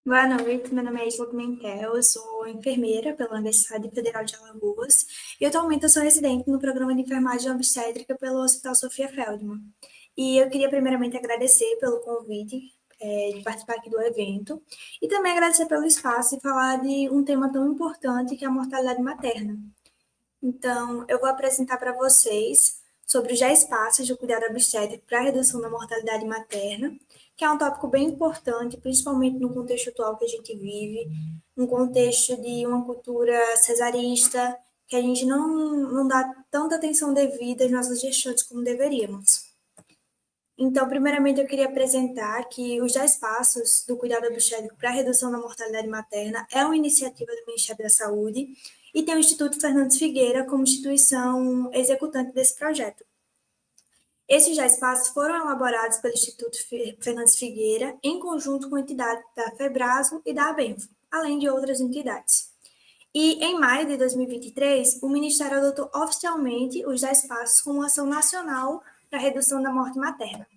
Boa noite, meu nome é Isla Pimentel, eu sou enfermeira pela Universidade Federal de Alagoas e atualmente eu sou residente no programa de enfermagem obstétrica pelo Hospital Sofia Feldman. E eu queria primeiramente agradecer pelo convite de participar aqui do evento e também agradecer pelo espaço e falar de um tema tão importante que é a mortalidade materna. Então, eu vou apresentar para vocês sobre os 10 passos de cuidado obstétrico para a redução da mortalidade materna, que é um tópico bem importante, principalmente no contexto atual que a gente vive, um contexto de uma cultura cesarista, que a gente não dá tanta atenção devida às nossas gestantes como deveríamos. Então, primeiramente, eu queria apresentar que os 10 passos do cuidado obstétrico para a redução da mortalidade materna é uma iniciativa do Ministério da Saúde e tem o Instituto Fernandes Figueira como instituição executante desse projeto. Esses 10 passos foram elaborados pelo Instituto Fernandes Figueira em conjunto com entidades da FEBRASO e da ABENFO, além de outras entidades. E em maio de 2023, o Ministério adotou oficialmente os 10 passos como ação nacional para a redução da morte materna.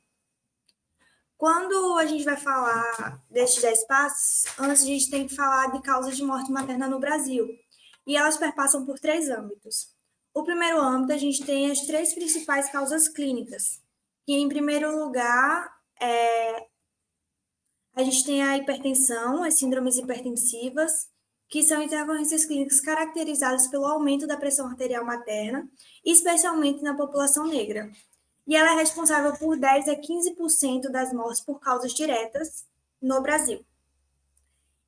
Quando a gente vai falar desses 10 passos, antes a gente tem que falar de causas de morte materna no Brasil. E elas perpassam por 3 âmbitos. O primeiro âmbito, a gente tem as 3 principais causas clínicas. E, em primeiro lugar, a gente tem a hipertensão, as síndromes hipertensivas, que são intercorrências clínicas caracterizadas pelo aumento da pressão arterial materna, especialmente na população negra. E ela é responsável por 10 a 15% das mortes por causas diretas no Brasil.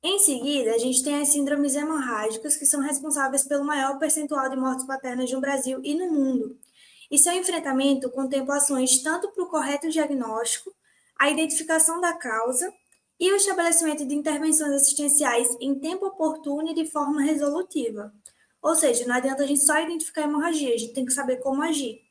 Em seguida, a gente tem as síndromes hemorrágicas, que são responsáveis pelo maior percentual de mortes paternas no Brasil e no mundo. E seu enfrentamento contempla ações tanto para o correto diagnóstico, a identificação da causa e o estabelecimento de intervenções assistenciais em tempo oportuno e de forma resolutiva. Ou seja, não adianta a gente só identificar a hemorragia, a gente tem que saber como agir.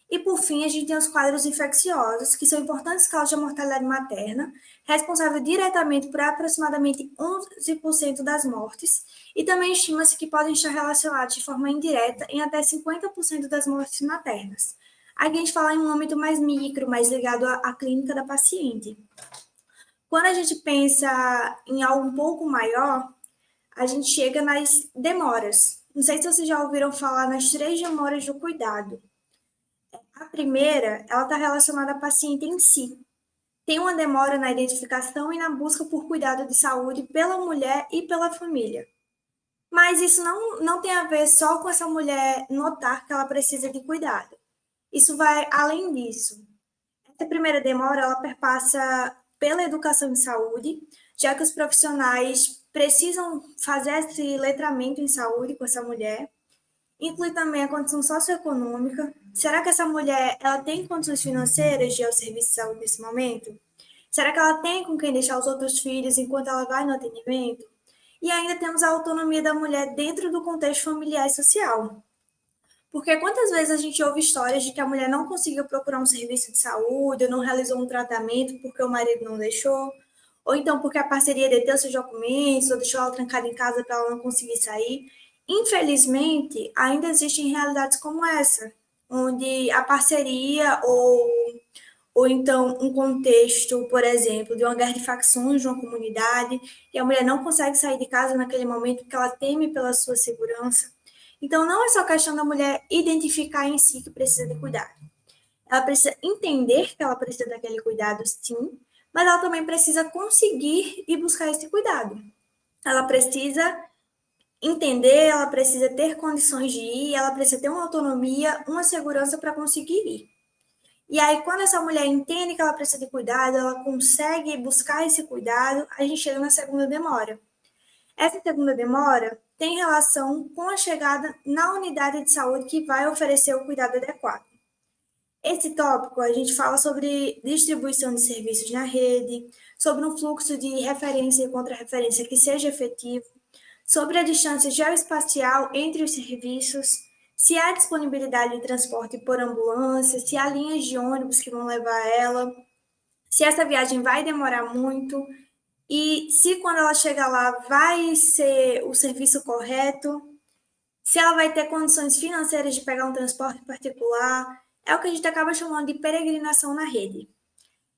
E, por fim, a gente tem os quadros infecciosos, que são importantes causas de mortalidade materna, responsável diretamente por aproximadamente 11% das mortes, e também estima-se que podem estar relacionados de forma indireta em até 50% das mortes maternas. Aqui a gente fala em um âmbito mais micro, mais ligado à clínica da paciente. Quando a gente pensa em algo um pouco maior, a gente chega nas demoras. Não sei se vocês já ouviram falar nas 3 demoras do cuidado. A primeira, ela está relacionada à paciente em si. Tem uma demora na identificação e na busca por cuidado de saúde pela mulher e pela família. Mas isso não tem a ver só com essa mulher notar que ela precisa de cuidado. Isso vai além disso. Essa primeira demora, ela perpassa pela educação em saúde, já que os profissionais precisam fazer esse letramento em saúde com essa mulher. Inclui também a condição socioeconômica. Será que essa mulher ela tem condições financeiras de ir ao serviço de saúde nesse momento? Será que ela tem com quem deixar os outros filhos enquanto ela vai no atendimento? E ainda temos a autonomia da mulher dentro do contexto familiar e social. Porque quantas vezes a gente ouve histórias de que a mulher não conseguiu procurar um serviço de saúde, ou não realizou um tratamento porque o marido não deixou, ou então porque a parceria deteu seus documentos, ou deixou ela trancada em casa para ela não conseguir sair. Infelizmente, ainda existem realidades como essa, onde a parceria ou então um contexto, por exemplo, de uma guerra de facções de uma comunidade, e a mulher não consegue sair de casa naquele momento porque ela teme pela sua segurança. Então, não é só questão da mulher identificar em si que precisa de cuidado. Ela precisa entender que ela precisa daquele cuidado, sim, mas ela também precisa conseguir e buscar esse cuidado. Ela precisa entender, ela precisa ter condições de ir, ela precisa ter uma autonomia, uma segurança para conseguir ir. E aí, quando essa mulher entende que ela precisa de cuidado, ela consegue buscar esse cuidado, a gente chega na segunda demora. Essa segunda demora tem relação com a chegada na unidade de saúde que vai oferecer o cuidado adequado. Esse tópico, a gente fala sobre distribuição de serviços na rede, sobre um fluxo de referência e contra-referência que seja efetivo, sobre a distância geoespacial entre os serviços, se há disponibilidade de transporte por ambulância, se há linhas de ônibus que vão levar ela, se essa viagem vai demorar muito e se quando ela chegar lá vai ser o serviço correto, se ela vai ter condições financeiras de pegar um transporte particular, é o que a gente acaba chamando de peregrinação na rede.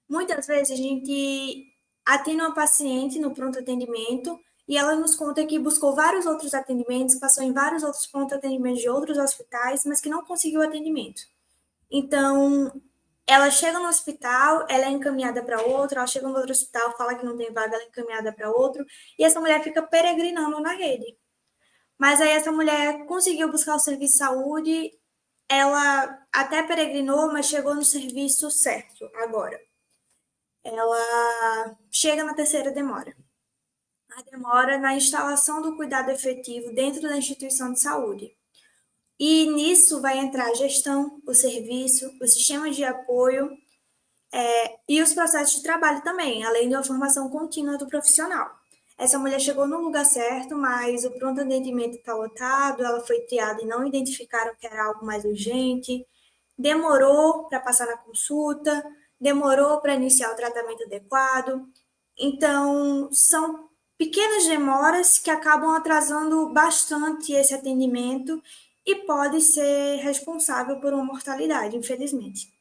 Muitas vezes a gente atende uma paciente no pronto atendimento e ela nos conta que buscou vários outros atendimentos, passou em vários outros pronto atendimentos de outros hospitais, mas que não conseguiu atendimento. Então, ela chega no hospital, ela é encaminhada para outro, ela chega no outro hospital, fala que não tem vaga, ela é encaminhada para outro, e essa mulher fica peregrinando na rede. Mas aí essa mulher conseguiu buscar o serviço de saúde, ela até peregrinou, mas chegou no serviço certo agora. Ela chega na terceira demora. A demora na instalação do cuidado efetivo dentro da instituição de saúde. E nisso vai entrar a gestão, o serviço, o sistema de apoio e os processos de trabalho também, além da formação contínua do profissional. Essa mulher chegou no lugar certo, mas o pronto atendimento está lotado, ela foi triada e não identificaram que era algo mais urgente, demorou para passar na consulta, demorou para iniciar o tratamento adequado. Então, são pequenas demoras que acabam atrasando bastante esse atendimento e pode ser responsável por uma mortalidade, infelizmente.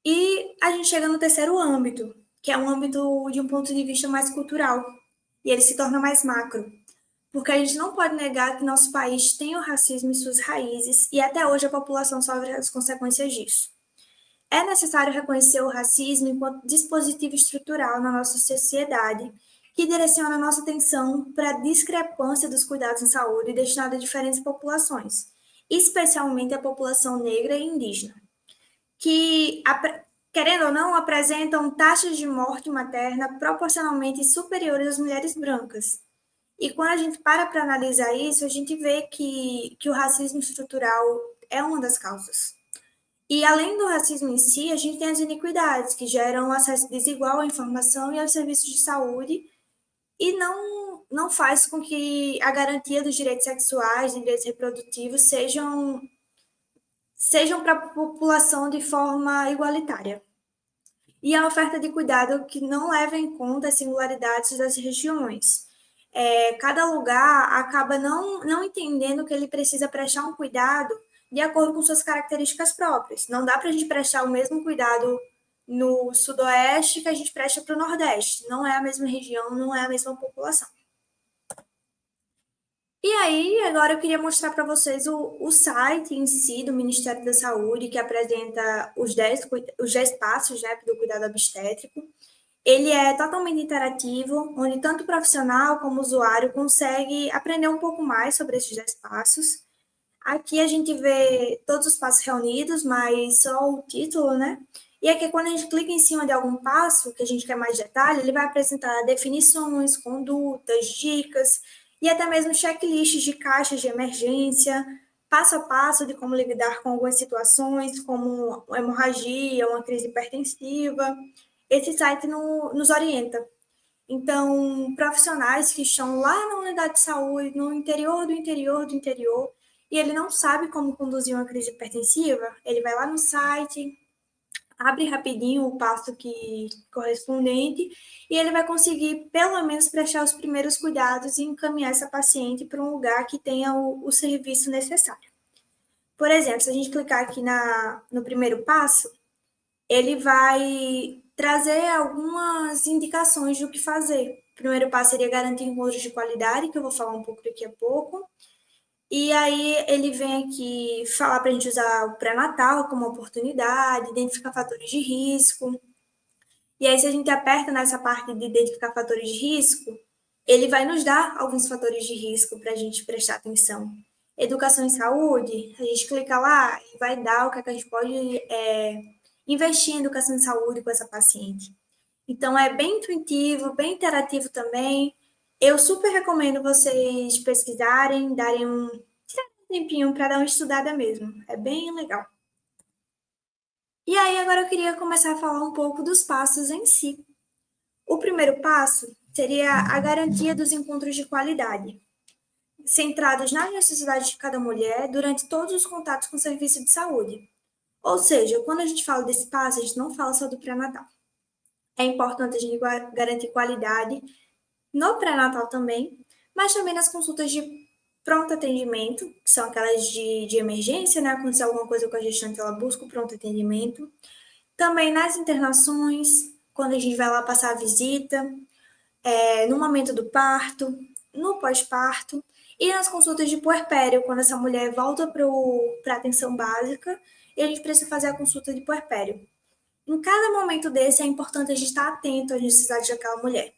E a gente chega no terceiro âmbito, que é um âmbito de um ponto de vista mais cultural, e ele se torna mais macro, porque a gente não pode negar que nosso país tem o racismo em suas raízes e até hoje a população sofre as consequências disso. É necessário reconhecer o racismo enquanto dispositivo estrutural na nossa sociedade, que direciona nossa atenção para a discrepância dos cuidados em saúde destinados a diferentes populações, especialmente a população negra e indígena, que, querendo ou não, apresentam taxas de morte materna proporcionalmente superiores às mulheres brancas. E quando a gente para analisar isso, a gente vê que o racismo estrutural é uma das causas. E além do racismo em si, a gente tem as iniquidades, que geram acesso desigual à informação e aos serviços de saúde, e não faz com que a garantia dos direitos sexuais e direitos reprodutivos sejam para a população de forma igualitária. E a oferta de cuidado que não leva em conta as singularidades das regiões. Cada lugar acaba não entendendo que ele precisa prestar um cuidado de acordo com suas características próprias. Não dá para a gente prestar o mesmo cuidado no sudoeste que a gente presta para o nordeste. Não é a mesma região, não é a mesma população. E aí, agora eu queria mostrar para vocês o site em si do Ministério da Saúde, que apresenta os 10 passos, né, do cuidado obstétrico. Ele é totalmente interativo, onde tanto o profissional como o usuário consegue aprender um pouco mais sobre esses 10 passos. Aqui a gente vê todos os passos reunidos, mas só o título, né? E aqui, quando a gente clica em cima de algum passo, que a gente quer mais detalhe, ele vai apresentar definições, condutas, dicas e até mesmo checklists de caixas de emergência, passo a passo de como lidar com algumas situações, como uma hemorragia, uma crise hipertensiva. Esse site nos orienta. Então, profissionais que estão lá na unidade de saúde, no interior do interior do interior, e ele não sabe como conduzir uma crise hipertensiva, ele vai lá no site, abre rapidinho o passo correspondente e ele vai conseguir, pelo menos, prestar os primeiros cuidados e encaminhar essa paciente para um lugar que tenha o serviço necessário. Por exemplo, se a gente clicar aqui no primeiro passo, ele vai trazer algumas indicações do que fazer. O primeiro passo seria garantir encontros de qualidade, que eu vou falar um pouco daqui a pouco. E aí ele vem aqui falar para a gente usar o pré-natal como oportunidade, identificar fatores de risco. E aí, se a gente aperta nessa parte de identificar fatores de risco, ele vai nos dar alguns fatores de risco para a gente prestar atenção. Educação em saúde, a gente clica lá e vai dar o que a gente pode investir em educação em saúde com essa paciente. Então, é bem intuitivo, bem interativo também. Eu super recomendo vocês pesquisarem, darem um tempinho para dar uma estudada mesmo. É bem legal. E aí, agora eu queria começar a falar um pouco dos passos em si. O primeiro passo seria a garantia dos encontros de qualidade, centrados na necessidade de cada mulher durante todos os contatos com o serviço de saúde. Ou seja, quando a gente fala desse passo, a gente não fala só do pré-natal. É importante a gente garantir qualidade no pré-natal também, mas também nas consultas de pronto atendimento, que são aquelas de emergência, né? Aconteceu alguma coisa com a gestante, ela busca o pronto atendimento. Também nas internações, quando a gente vai lá passar a visita, no momento do parto, no pós-parto e nas consultas de puerpério, quando essa mulher volta para a atenção básica e a gente precisa fazer a consulta de puerpério. Em cada momento desse, é importante a gente estar atento às necessidades daquela mulher.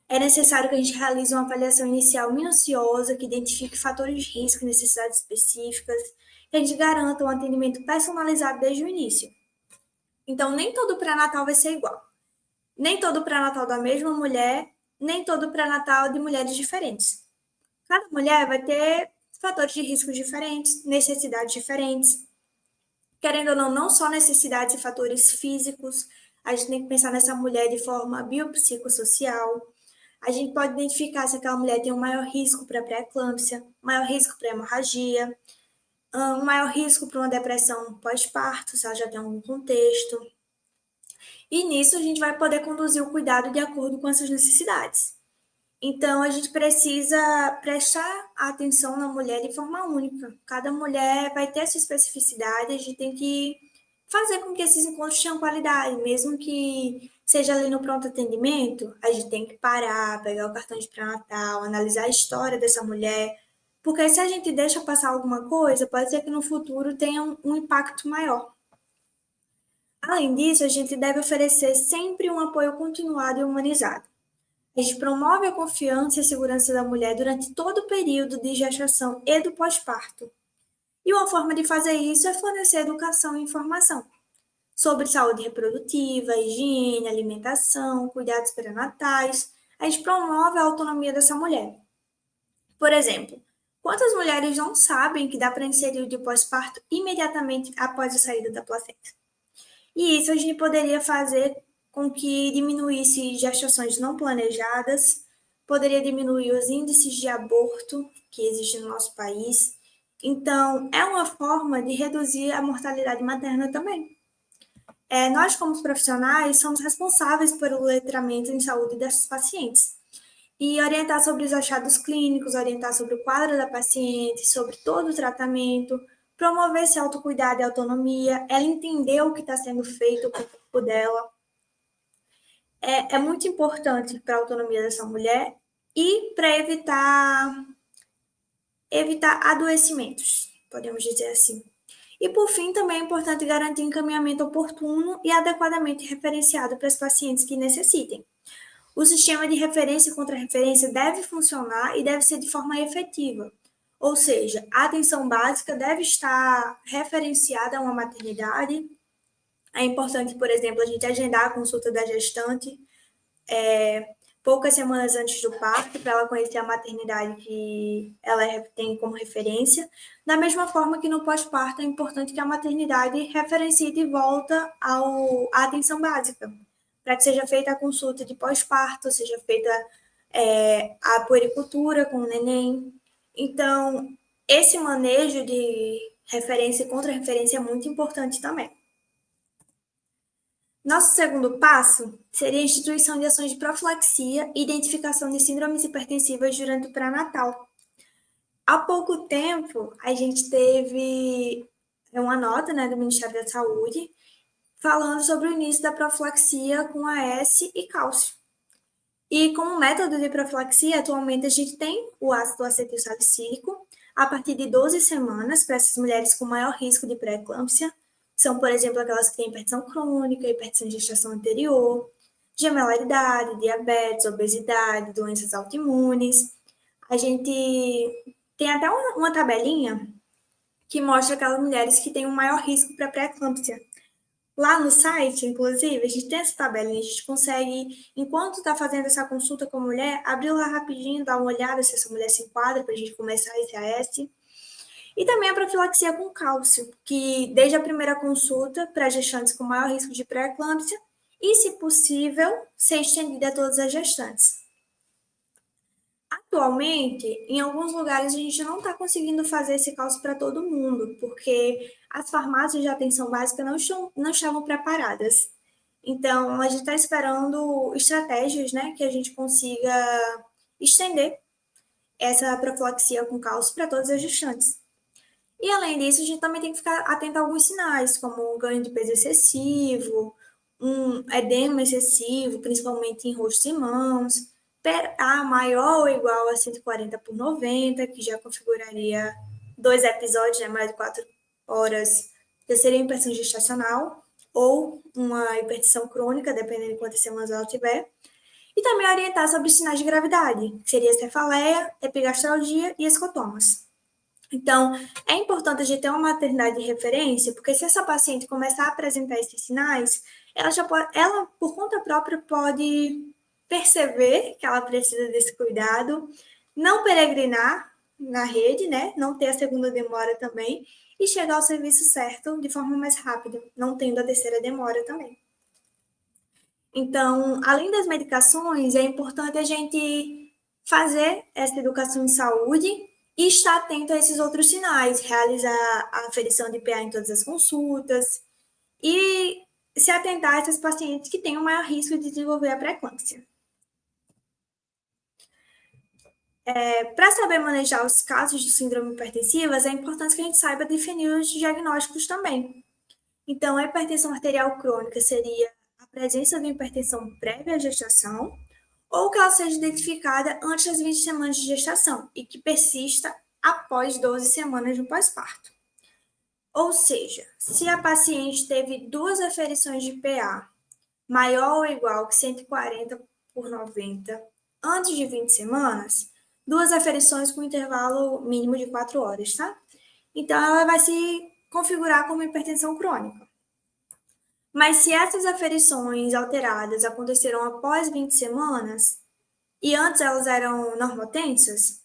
É necessário que a gente realize uma avaliação inicial minuciosa, que identifique fatores de risco e necessidades específicas, que a gente garanta um atendimento personalizado desde o início. Então, nem todo pré-natal vai ser igual. Nem todo pré-natal da mesma mulher, nem todo pré-natal de mulheres diferentes. Cada mulher vai ter fatores de risco diferentes, necessidades diferentes. Querendo ou não, não só necessidades e fatores físicos, a gente tem que pensar nessa mulher de forma biopsicossocial. A gente pode identificar se aquela mulher tem um maior risco para pré-eclâmpsia, maior risco para hemorragia, um maior risco para uma depressão pós-parto, se ela já tem algum contexto. E nisso a gente vai poder conduzir o cuidado de acordo com essas necessidades. Então, a gente precisa prestar atenção na mulher de forma única. Cada mulher vai ter essa especificidade, a gente tem que fazer com que esses encontros tenham qualidade, mesmo que seja ali no pronto atendimento, a gente tem que parar, pegar o cartão de pré-natal, analisar a história dessa mulher, porque se a gente deixa passar alguma coisa, pode ser que no futuro tenha um impacto maior. Além disso, a gente deve oferecer sempre um apoio continuado e humanizado. A gente promove a confiança e a segurança da mulher durante todo o período de gestação e do pós-parto. E uma forma de fazer isso é fornecer educação e informação sobre saúde reprodutiva, higiene, alimentação, cuidados perinatais. A gente promove a autonomia dessa mulher. Por exemplo, quantas mulheres não sabem que dá para inserir o de pós-parto imediatamente após a saída da placenta? E isso a gente poderia fazer com que diminuísse gestações não planejadas, poderia diminuir os índices de aborto que existem no nosso país. Então, é uma forma de reduzir a mortalidade materna também. Nós, como profissionais, somos responsáveis pelo letramento em saúde dessas pacientes. E orientar sobre os achados clínicos, orientar sobre o quadro da paciente, sobre todo o tratamento, promover esse autocuidado e autonomia, ela entender o que está sendo feito com o corpo dela. É muito importante para a autonomia dessa mulher e para evitar adoecimentos, podemos dizer assim. E, por fim, também é importante garantir encaminhamento oportuno e adequadamente referenciado para os pacientes que necessitem. O sistema de referência e contra-referência deve funcionar e deve ser de forma efetiva. Ou seja, a atenção básica deve estar referenciada a uma maternidade. É importante, por exemplo, a gente agendar a consulta da gestante poucas semanas antes do parto, para ela conhecer a maternidade que ela tem como referência. Da mesma forma que no pós-parto é importante que a maternidade referencie de volta à atenção básica, para que seja feita a consulta de pós-parto, seja feita a puericultura com o neném. Então, esse manejo de referência e contra-referência é muito importante também. Nosso segundo passo seria a instituição de ações de profilaxia e identificação de síndromes hipertensivas durante o pré-natal. Há pouco tempo, a gente teve uma nota, do Ministério da Saúde falando sobre o início da profilaxia com AS e cálcio. E como método de profilaxia, atualmente a gente tem o ácido acetilsalicílico a partir de 12 semanas para essas mulheres com maior risco de pré-eclâmpsia, são, por exemplo, aquelas que têm hipertensão crônica, hipertensão de gestação anterior, gemelaridade, diabetes, obesidade, doenças autoimunes. A gente tem até uma tabelinha que mostra aquelas mulheres que têm um maior risco para pré-eclâmpsia. Lá no site, inclusive, a gente tem essa tabelinha, a gente consegue, enquanto está fazendo essa consulta com a mulher, abrir lá rapidinho, dar uma olhada se essa mulher se enquadra para a gente começar esse AS. E também a profilaxia com cálcio, que desde a primeira consulta para gestantes com maior risco de pré-eclâmpsia e, se possível, ser estendida a todas as gestantes. Atualmente, em alguns lugares, a gente não está conseguindo fazer esse cálcio para todo mundo, porque as farmácias de atenção básica não estavam preparadas. Então, a gente está esperando estratégias, que a gente consiga estender essa profilaxia com cálcio para todas as gestantes. E, além disso, a gente também tem que ficar atento a alguns sinais, como o ganho de peso excessivo, um edema excessivo, principalmente em rostos e mãos, PA maior ou igual a 140/90, que já configuraria 2 episódios, né, mais de 4 horas, já seria hipertensão gestacional, ou uma hipertensão crônica, dependendo de quantas semanas ela tiver. E também orientar sobre os sinais de gravidade, que seria cefaleia, epigastralgia e escotomas. Então, é importante a gente ter uma maternidade de referência, porque se essa paciente começar a apresentar esses sinais, ela por conta própria pode perceber que ela precisa desse cuidado, não peregrinar na rede, né? Não ter a segunda demora também, e chegar ao serviço certo de forma mais rápida, não tendo a terceira demora também. Então, além das medicações, é importante a gente fazer essa educação em saúde e estar atento a esses outros sinais, realizar a aferição de PA em todas as consultas e se atentar a esses pacientes que têm o maior risco de desenvolver a pré-eclâmpsia. Para saber manejar os casos de síndrome hipertensivas, é importante que a gente saiba definir os diagnósticos também. Então, a hipertensão arterial crônica seria a presença de hipertensão prévia à gestação, ou que ela seja identificada antes das 20 semanas de gestação e que persista após 12 semanas no pós-parto. Ou seja, se a paciente teve 2 aferições de PA maior ou igual que 140/90 antes de 20 semanas, 2 aferições com intervalo mínimo de 4 horas, tá? Então, ela vai se configurar como hipertensão crônica. Mas se essas aferições alteradas aconteceram após 20 semanas e antes elas eram normotensas,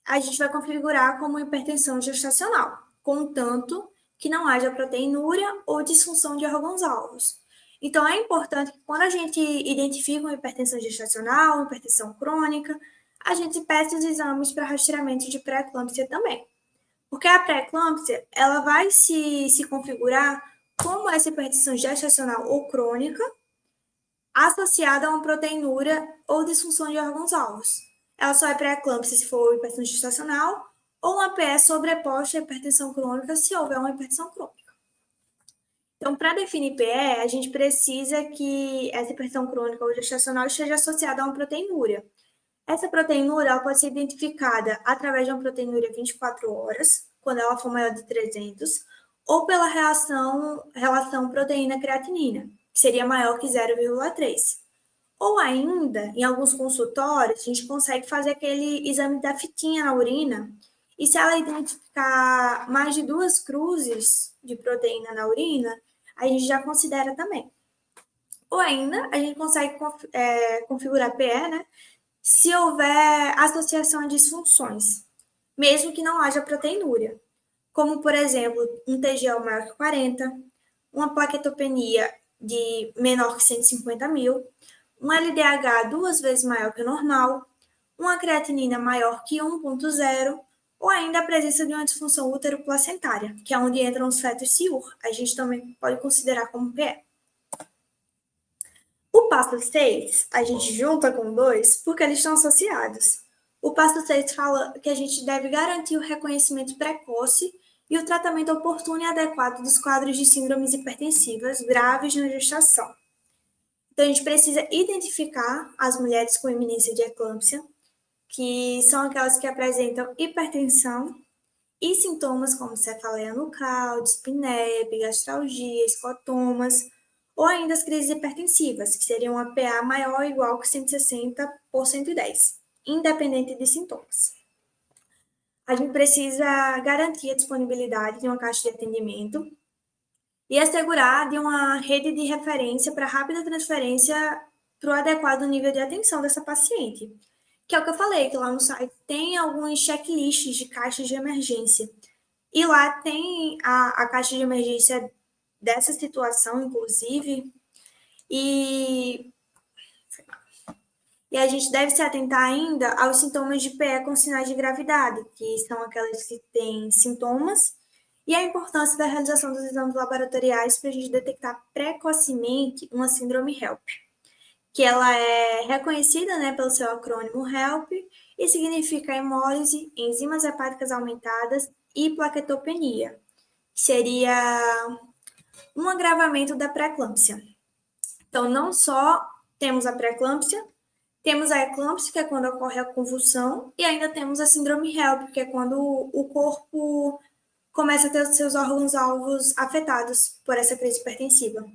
a gente vai configurar como hipertensão gestacional, contanto que não haja proteinúria ou disfunção de órgãos-alvos. Então, é importante que quando a gente identifica uma hipertensão gestacional, uma hipertensão crônica, a gente peça os exames para rastreamento de pré-eclâmpsia também. Porque a pré-eclâmpsia, ela vai se configurar como essa hipertensão gestacional ou crônica, associada a uma proteinúria ou disfunção de órgãos-alvos. Ela só é pré-eclâmpsia se for hipertensão gestacional ou uma PE sobreposta à hipertensão crônica se houver uma hipertensão crônica. Então, para definir PE, a gente precisa que essa hipertensão crônica ou gestacional esteja associada a uma proteinúria. Essa proteinúria ela pode ser identificada através de uma proteinúria 24 horas, quando ela for maior de 300, ou pela relação proteína-creatinina, que seria maior que 0,3. Ou ainda, em alguns consultórios, a gente consegue fazer aquele exame da fitinha na urina, e se ela identificar mais de 2 cruzes de proteína na urina, a gente já considera também. Ou ainda, a gente consegue configurar PE, né? Se houver associação a disfunções, mesmo que não haja proteinúria, como, por exemplo, um TGO maior que 40, uma plaquetopenia de menor que 150.000, um LDH 2 vezes maior que o normal, uma creatinina maior que 1,0, ou ainda a presença de uma disfunção útero-placentária, que é onde entram os fetos SIUR, a gente também pode considerar como PE. O passo 6, a gente junta com 2 porque eles estão associados. O passo 6 fala que a gente deve garantir o reconhecimento precoce e o tratamento oportuno e adequado dos quadros de síndromes hipertensivas graves na gestação. Então, a gente precisa identificar as mulheres com iminência de eclâmpsia, que são aquelas que apresentam hipertensão e sintomas como cefaleia nucal, dispneia, epigastralgia, escotomas, ou ainda as crises hipertensivas, que seriam uma PA maior ou igual que 160/110, independente de sintomas. A gente precisa garantir a disponibilidade de uma caixa de atendimento e assegurar de uma rede de referência para rápida transferência para o adequado nível de atenção dessa paciente. Que é o que eu falei, que lá no site tem alguns checklists de caixas de emergência. E lá tem a caixa de emergência dessa situação, inclusive, e a gente deve se atentar ainda aos sintomas de PE com sinais de gravidade, que são aquelas que têm sintomas, e a importância da realização dos exames laboratoriais para a gente detectar precocemente uma síndrome HELP, que ela é reconhecida, né, pelo seu acrônimo HELP e significa hemólise, enzimas hepáticas aumentadas e plaquetopenia, que seria um agravamento da pré-eclâmpsia. Então, não só temos a pré-eclâmpsia, temos a eclâmpsia, que é quando ocorre a convulsão, e ainda temos a síndrome HELP, que é quando o corpo começa a ter os seus órgãos-alvos afetados por essa crise hipertensiva.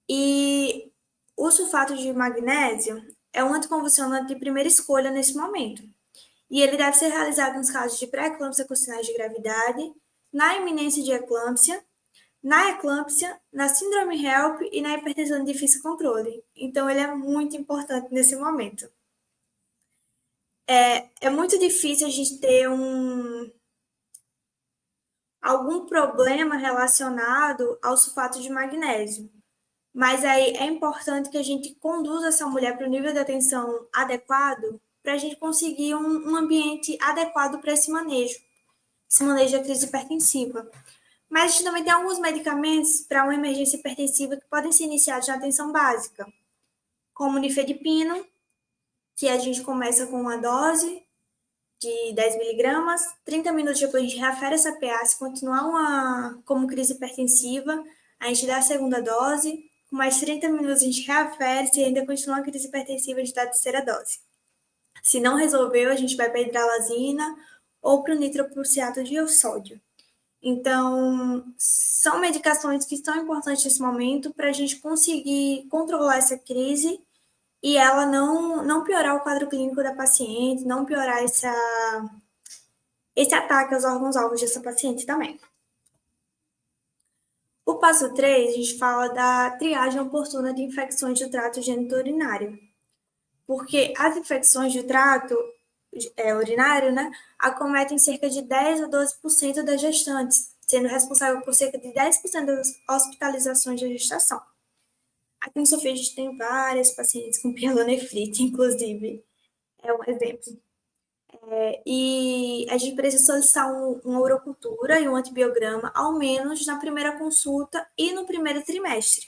E o sulfato de magnésio é um anticonvulsionante de primeira escolha nesse momento. E ele deve ser realizado nos casos de pré-eclâmpsia com sinais de gravidade, na iminência de eclâmpsia, na eclâmpsia, na síndrome HELP e na hipertensão de difícil controle. Então, ele é muito importante nesse momento. É muito difícil a gente ter algum problema relacionado ao sulfato de magnésio. Mas aí é importante que a gente conduza essa mulher para o nível de atenção adequado para a gente conseguir um ambiente adequado para esse manejo da crise hipertensiva. Mas a gente também tem alguns medicamentos para uma emergência hipertensiva que podem ser iniciados na atenção básica, como o nifedipino, que a gente começa com uma dose de 10 miligramas, 30 minutos depois a gente reafere essa PA, se continuar como crise hipertensiva, a gente dá a segunda dose, com mais 30 minutos a gente reafere, se ainda continuar a crise hipertensiva, a gente dá a terceira dose. Se não resolveu, a gente vai para a hidralazina ou para o nitroprusiato de sódio. Então, são medicações que são importantes nesse momento para a gente conseguir controlar essa crise e ela não piorar o quadro clínico da paciente, não piorar esse ataque aos órgãos-alvos dessa paciente também. O passo 3, a gente fala da triagem oportuna de infecções do trato geniturinário. Porque as infecções do trato urinário, né, acometem cerca de 10 a 12% das gestantes, sendo responsável por cerca de 10% das hospitalizações da gestação. Aqui no Sofia a gente tem várias pacientes com pielonefrite, inclusive, é um exemplo. E a gente precisa solicitar uma urocultura e um antibiograma, ao menos na primeira consulta e no primeiro trimestre.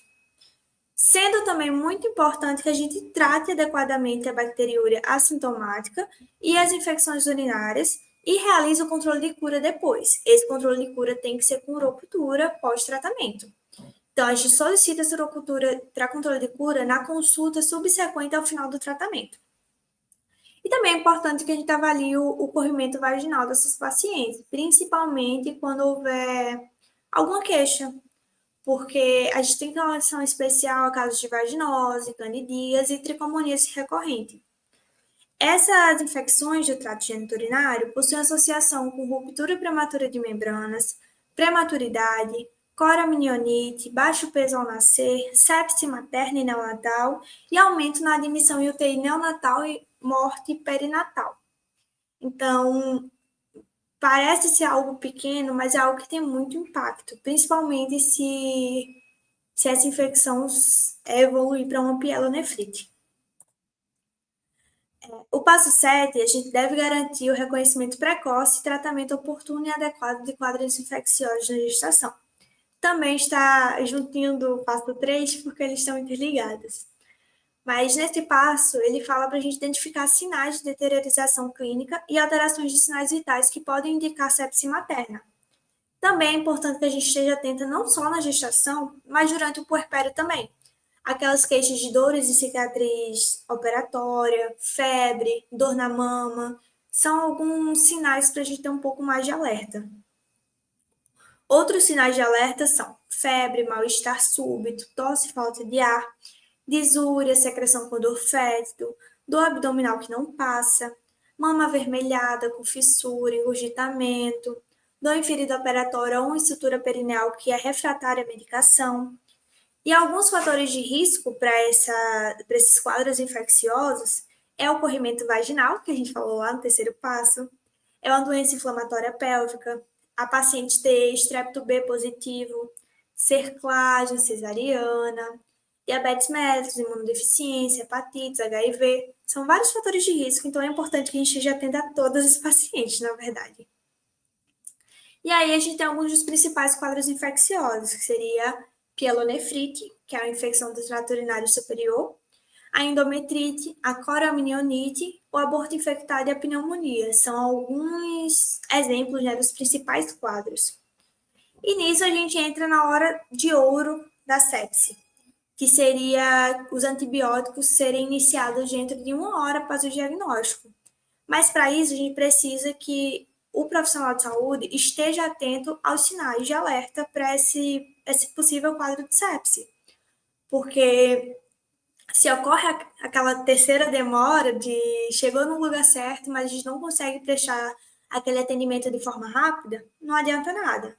Sendo também muito importante que a gente trate adequadamente a bacteriúria assintomática e as infecções urinárias e realize o controle de cura depois. Esse controle de cura tem que ser com urocultura pós-tratamento. Então, a gente solicita essa urocultura para controle de cura na consulta subsequente ao final do tratamento. E também é importante que a gente avalie o corrimento vaginal dessas pacientes, principalmente quando houver alguma queixa, porque a gente tem que ter uma atenção especial a casos de vaginose, candidíase e tricomoníase recorrente. Essas infecções do trato geniturinário possuem associação com ruptura prematura de membranas, prematuridade, coraminionite, baixo peso ao nascer, sepse materna e neonatal e aumento na admissão em UTI neonatal e morte perinatal. Então, parece ser algo pequeno, mas é algo que tem muito impacto, principalmente se essa infecção evoluir para uma pielonefrite. O passo 7, a gente deve garantir o reconhecimento precoce e tratamento oportuno e adequado de quadros infecciosos na gestação. Também está juntinho do passo 3, porque eles estão interligados. Mas nesse passo, ele fala para a gente identificar sinais de deteriorização clínica e alterações de sinais vitais que podem indicar sepse materna. Também é importante que a gente esteja atenta não só na gestação, mas durante o puerpério também. Aquelas queixas de dores de cicatriz operatória, febre, dor na mama, são alguns sinais para a gente ter um pouco mais de alerta. Outros sinais de alerta são febre, mal-estar súbito, tosse e falta de ar, disúria, secreção com dor fétido, dor abdominal que não passa, mama avermelhada com fissura, engurgitamento, dor em ferida operatória ou estrutura perineal que é refratária à medicação. E alguns fatores de risco para esses quadros infecciosos é o corrimento vaginal, que a gente falou lá no terceiro passo, é uma doença inflamatória pélvica, a paciente ter estrepto B positivo, cerclagem cesariana, diabetes mellitus, imunodeficiência, hepatites, HIV, são vários fatores de risco, então é importante que a gente esteja atento a todos os pacientes, na verdade. E aí a gente tem alguns dos principais quadros infecciosos, que seria pielonefrite, que é a infecção do trato urinário superior, a endometrite, a coraminionite, o aborto infectado e a pneumonia. São alguns exemplos, né, dos principais quadros. E nisso a gente entra na hora de ouro da sepse, que seria os antibióticos serem iniciados dentro de 1 hora após o diagnóstico. Mas para isso a gente precisa que o profissional de saúde esteja atento aos sinais de alerta para esse possível quadro de sepse. Porque se ocorre aquela terceira demora de chegou no lugar certo, mas a gente não consegue prestar aquele atendimento de forma rápida, não adianta nada.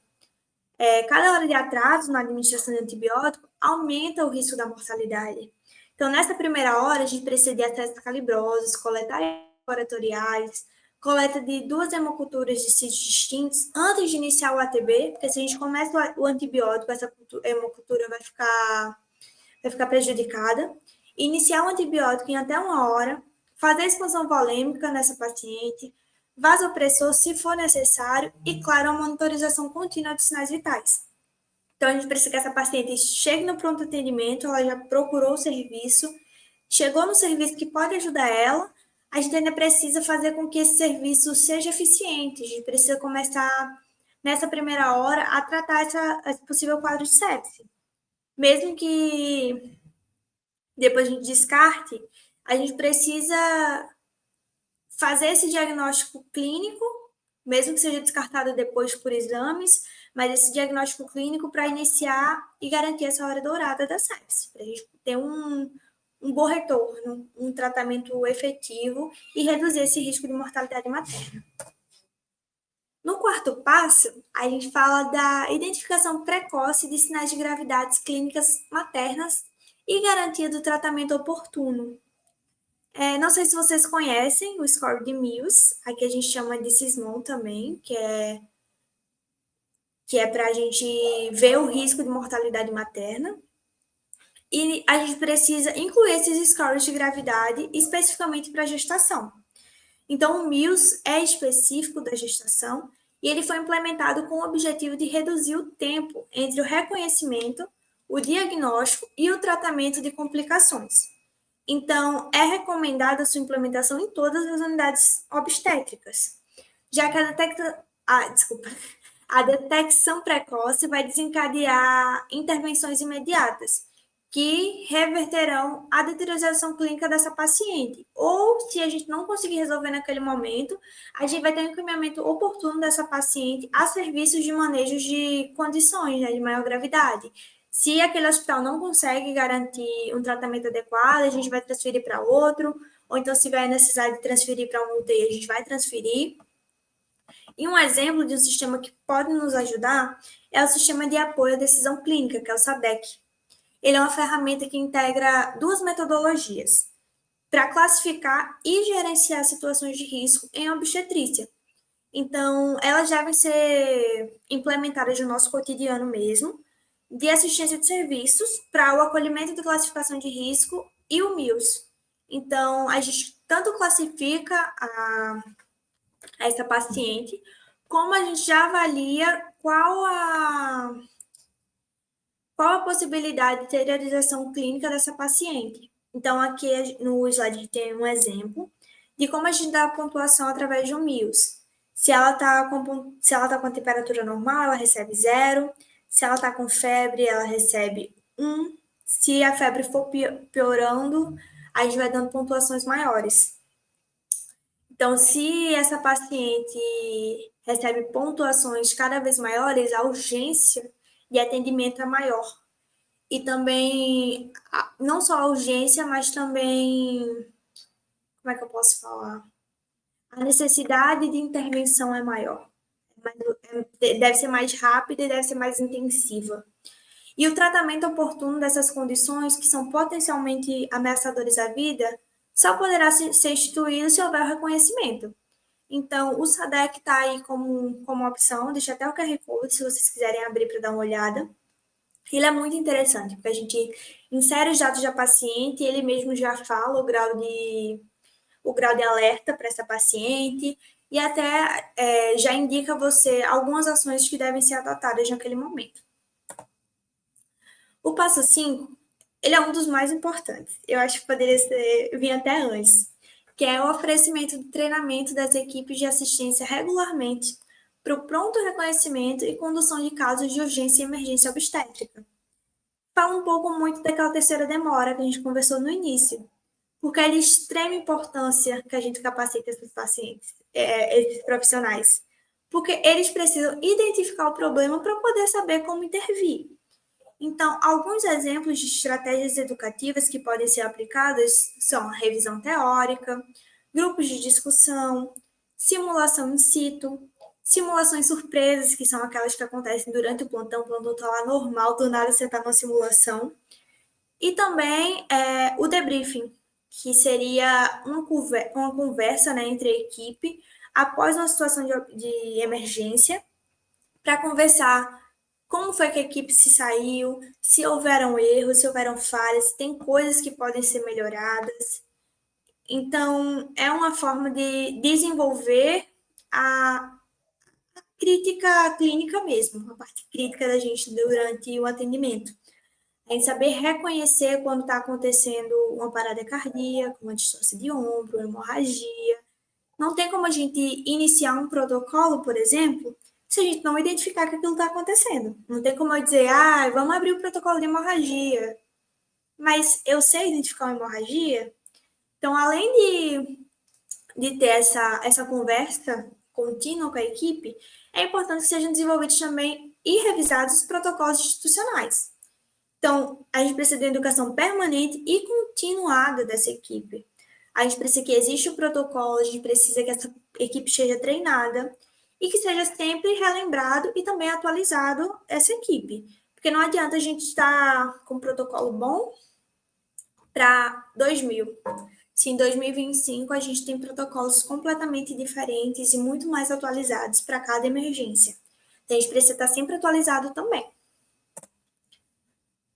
Cada hora de atraso na administração de antibiótico aumenta o risco da mortalidade. Então, nessa primeira hora, a gente precisa de acessos calibrosos, coletar laboratoriais, coleta de 2 hemoculturas de sítios distintos antes de iniciar o ATB, porque se a gente começa o antibiótico, essa hemocultura vai ficar prejudicada. Iniciar o antibiótico em até 1 hora, fazer a expansão volêmica nessa paciente, vasopressor se for necessário e, claro, a monitorização contínua de sinais vitais. Então, a gente precisa que essa paciente chegue no pronto atendimento, ela já procurou o serviço, chegou no serviço que pode ajudar ela, a gente ainda precisa fazer com que esse serviço seja eficiente, a gente precisa começar, nessa primeira hora, a tratar esse possível quadro de sepse. Mesmo que depois a gente descarte, a gente precisa fazer esse diagnóstico clínico, mesmo que seja descartado depois por exames, mas esse diagnóstico clínico para iniciar e garantir essa hora dourada da sepse, para a gente ter um bom retorno, um tratamento efetivo e reduzir esse risco de mortalidade materna. No quarto passo, a gente fala da identificação precoce de sinais de gravidades clínicas maternas e garantia do tratamento oportuno. Não sei se vocês conhecem o score de Mills, aqui a gente chama de SISMON também, que é para a gente ver o risco de mortalidade materna. E a gente precisa incluir esses scores de gravidade especificamente para a gestação. Então, o Mills é específico da gestação e ele foi implementado com o objetivo de reduzir o tempo entre o reconhecimento, o diagnóstico e o tratamento de complicações. Então, é recomendada a sua implementação em todas as unidades obstétricas, já que a detecção precoce vai desencadear intervenções imediatas, que reverterão a deterioração clínica dessa paciente. Ou, se a gente não conseguir resolver naquele momento, a gente vai ter um encaminhamento oportuno dessa paciente a serviços de manejo de condições, né, de maior gravidade. Se aquele hospital não consegue garantir um tratamento adequado, a gente vai transferir para outro, ou então, se tiver necessidade de transferir para um UTI, a gente vai transferir. E um exemplo de um sistema que pode nos ajudar é o sistema de apoio à decisão clínica, que é o SADEC. Ele é uma ferramenta que integra 2 metodologias para classificar e gerenciar situações de risco em obstetrícia. Então, elas devem ser implementadas no nosso cotidiano mesmo, de assistência de serviços para o acolhimento de classificação de risco e o MILS. Então, a gente tanto classifica a essa paciente, como a gente já avalia qual a possibilidade de terceirização clínica dessa paciente. Então, aqui no slide tem um exemplo de como a gente dá a pontuação através de um MILS. Se ela está com temperatura normal, ela recebe 0. Se ela está com febre, ela recebe 1. Se a febre for piorando, a gente vai dando pontuações maiores. Então, se essa paciente recebe pontuações cada vez maiores, a urgência de atendimento é maior. E também, não só a urgência, mas também, como é que eu posso falar? A necessidade de intervenção é maior. Deve ser mais rápida e deve ser mais intensiva. E o tratamento oportuno dessas condições, que são potencialmente ameaçadoras à vida, só poderá ser instituído se houver o reconhecimento. Então, o SADEC está aí como opção, deixa até o QR Code, se vocês quiserem abrir para dar uma olhada. Ele é muito interessante, porque a gente insere os dados da paciente, ele mesmo já fala o grau de alerta para essa paciente, e até já indica a você algumas ações que devem ser adotadas naquele momento. O passo 5, ele é um dos mais importantes. Eu acho que poderia vir até antes, que é o oferecimento de treinamento das equipes de assistência regularmente para o pronto reconhecimento e condução de casos de urgência e emergência obstétrica. fala um pouco muito daquela terceira demora que a gente conversou no início, porque é de extrema importância que a gente capacite esses pacientes, esses profissionais, porque eles precisam identificar o problema para poder saber como intervir. Então, alguns exemplos de estratégias educativas que podem ser aplicadas são a revisão teórica, grupos de discussão, simulação in situ, simulações surpresas, que são aquelas que acontecem durante o plantão está lá normal, do nada você está numa simulação, e também o debriefing, que seria uma conversa, né, entre a equipe após uma situação de emergência, para conversar como foi que a equipe se saiu, se houveram erros, se houveram falhas, se tem coisas que podem ser melhoradas. Então, é uma forma de desenvolver a crítica clínica mesmo, a parte crítica da gente durante o atendimento. A gente saber reconhecer quando está acontecendo uma parada cardíaca, uma distorção de ombro, uma hemorragia. Não tem como a gente iniciar um protocolo, por exemplo, se a gente não identificar que aquilo está acontecendo. Não tem como eu dizer, vamos abrir o protocolo de hemorragia. Mas eu sei identificar uma hemorragia? Então, além de ter essa conversa contínua com a equipe, é importante que sejam desenvolvidos também e revisados os protocolos institucionais. Então, a gente precisa de educação permanente e continuada dessa equipe. A gente precisa que exista o protocolo, a gente precisa que essa equipe seja treinada e que seja sempre relembrado e também atualizado essa equipe. Porque não adianta a gente estar com um protocolo bom para 2000. Se em 2025 a gente tem protocolos completamente diferentes e muito mais atualizados para cada emergência. Então, a gente precisa estar sempre atualizado também.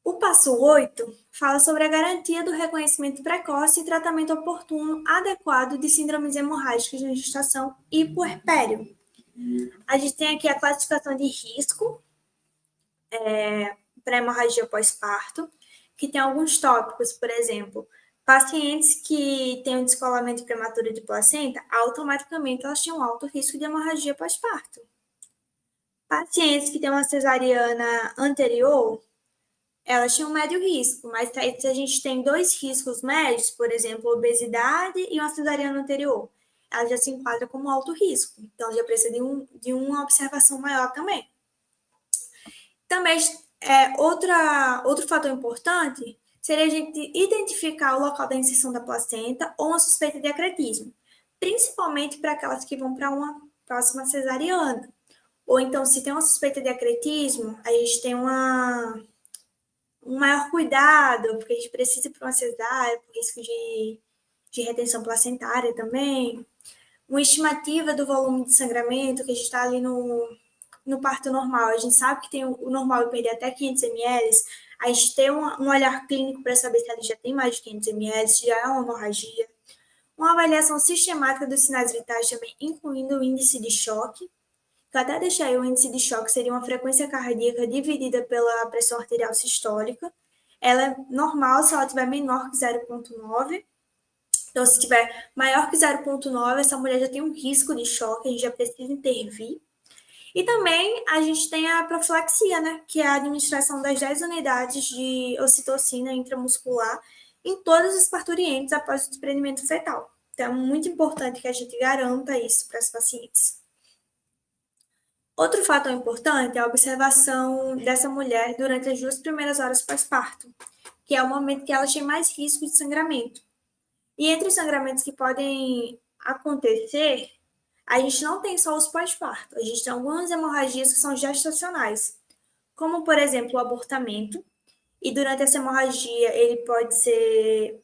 O passo 8 fala sobre a garantia do reconhecimento precoce e tratamento oportuno adequado de síndromes hemorrágicas na gestação e puerpério. A gente tem aqui a classificação de risco para hemorragia pós-parto, que tem alguns tópicos, por exemplo, pacientes que têm um descolamento prematuro de placenta, automaticamente elas têm um alto risco de hemorragia pós-parto. Pacientes que têm uma cesariana anterior, elas tinham um médio risco, mas se a gente tem dois riscos médios, por exemplo, obesidade e uma cesariana anterior, ela já se enquadra como alto risco. Então, já precisa de uma observação maior também. Também, outro fator importante seria a gente identificar o local da inserção da placenta ou uma suspeita de acretismo, principalmente para aquelas que vão para uma próxima cesariana. Ou então, se tem uma suspeita de acretismo, a gente tem um maior cuidado, porque a gente precisa ir para uma cesárea, por risco de retenção placentária também. Uma estimativa do volume de sangramento, que a gente está ali no parto normal. A gente sabe que tem o normal perder até 500 ml, a gente tem um olhar clínico para saber se ela já tem mais de 500 ml, se já é uma hemorragia. Uma avaliação sistemática dos sinais vitais também, incluindo o índice de choque. Eu até deixei aí o índice de choque, seria uma frequência cardíaca dividida pela pressão arterial sistólica. Ela é normal se ela tiver menor que 0,9. Então, se tiver maior que 0,9, essa mulher já tem um risco de choque, a gente já precisa intervir. E também a gente tem a profilaxia, né? Que é a administração das 10 unidades de ocitocina intramuscular em todas as parturientes após o desprendimento fetal. Então, é muito importante que a gente garanta isso para as pacientes. Outro fator importante é a observação dessa mulher durante as 2 primeiras horas pós-parto, que é o momento que ela tem mais risco de sangramento. E entre os sangramentos que podem acontecer, a gente não tem só os pós-parto, a gente tem algumas hemorragias que são gestacionais, como, por exemplo, o abortamento, e durante essa hemorragia ele pode ser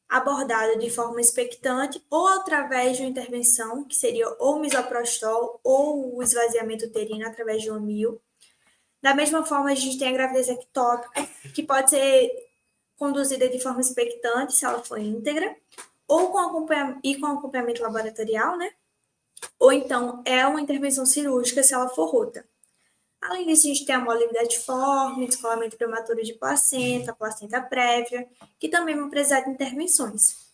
abordado de forma expectante ou através de uma intervenção, que seria ou misoprostol ou o esvaziamento uterino através de um mil. Da mesma forma, a gente tem a gravidez ectópica, que pode ser conduzida de forma expectante, se ela for íntegra, ou com acompanhamento laboratorial, né? Ou então é uma intervenção cirúrgica se ela for rota. Além disso, a gente tem a molividade-forme, descolamento prematuro de placenta prévia, que também vão precisar de intervenções.